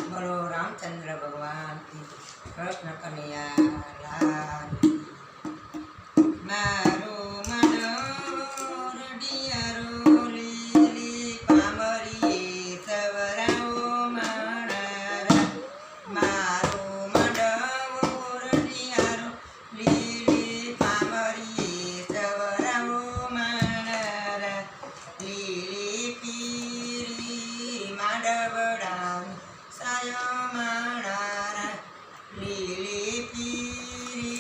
बोलो रामचंद्र भगवान की कृष्ण कन्हैया लाल की। मारो मनोरडियारो लीली पामरी सवराओ माणारा। मारो मनोरडियारो लीली पामरी सवराओ माणारा। लीली पीरी माडवडान सायो माणारा। लीली पीरी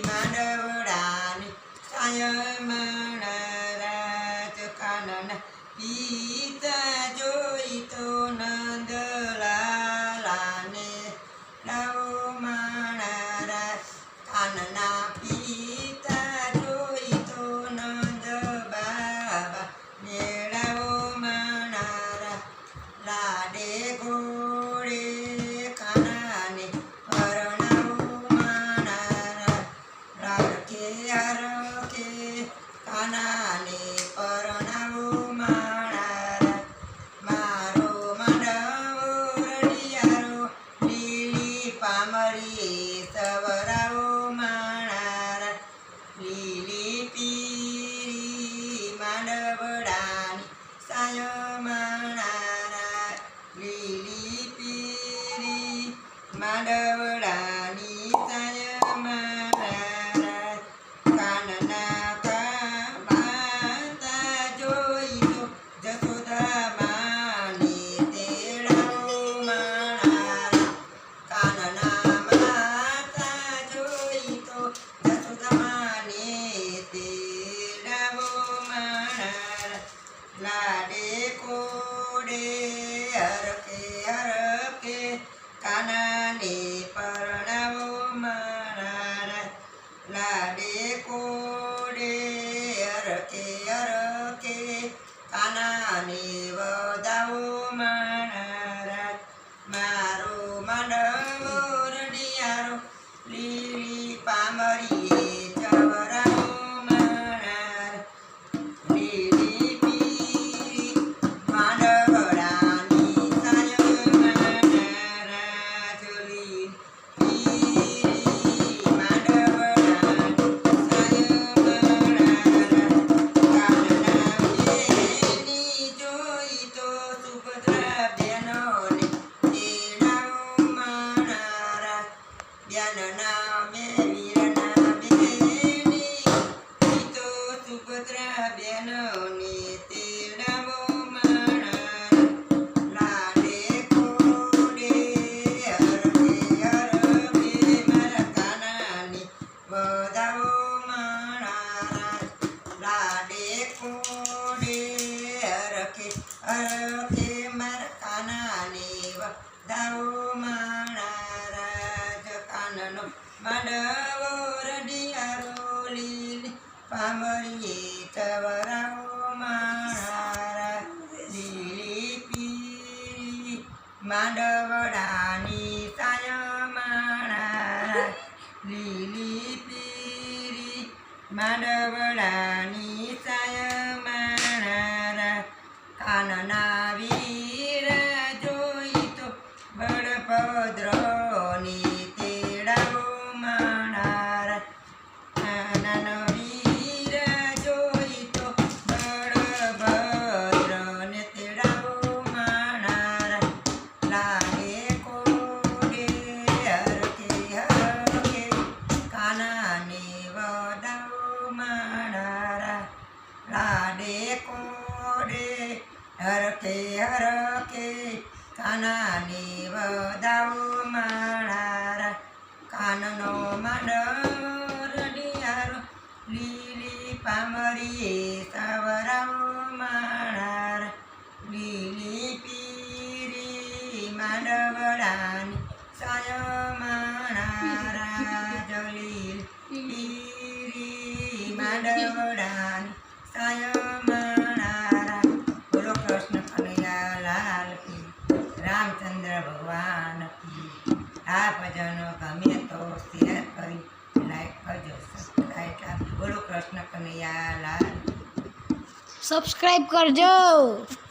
माडवडान सायो माणारा। कानना पीता जोई तो नंदलालाने लाओ माणारा। कानना पीता जोई तो नंद बाबा मेळाओ माणारा। लाडे घोडे कानाने परणाओ माणारा। लाडके हरके कानाने परणाओ माणारा। मारो मांडवो रडियारो लीली पामरी सवराओ माणारा। लीली पीरी मांडवडानी सायो माणारा। लीली पीरी मांडवडानी सायो माणारा। कानना माता जोई तो जसोदा माने तेड़ाओ माणारा। कानना माता जोई तो जसोदा माने तेड़ाओ माणारा। लाडे कोडे हरके हरके कानाने परणाओ माणारा। लाडे कोडे हरके हरके कानाने वदाओ माणारा। मारो मांडवो रडियारो लीली पामरी चवराओ माणारा। लीली पीरी मांडवडानी सायो माणारा। लीली पीरी मांडवडानी सायो माणारा। कानना बेनी जोई तो सुभद्रा बेनोने तेड़ाओ माणारा। बेनना वीरना बेनी तो सुभद्रा बेनोने तेड़ाओ माणारा। लाडे कोडे हरके हरके मारा कानाने वदाओ माणारा। लाडे कोडे हरके हरके मारा कानाने वदाओ माणारा। काननो मांडवो रडियारो लीली पामरी चवराओ माणारा। लीली पीरी मांडवडानी सायो माणारा। लीली पीरी मांडवडानी सायो माणारा। कानना वीर जोई तो बड़भद्रने तेड़ाओ माणारा। कानना वीर जोई तो बड़भद्रने तेड़ाओ माणारा। लाडे कोडे हरके हरके कानाने वदाओ माणारा। लाडे कोडे हरके हरके कानाने वदाओ माणारा। काननो मांडवो रडियारो लीली पामरी सवराओ माणारा। लीली पीरी मांडवडानी सायो माणारा। लीली पीरी मांडवडानी सायो माणारा। बोलो कृष्ण कन्हैया लाल की रामचंद्र भगवान की। आ भजन गमे तो शेयर करी लाइक करजो सब्सक्राइब करजो। बोलो कृष्ण कन्हैया लाल। સબસ્ક્રાઇબ કરજો।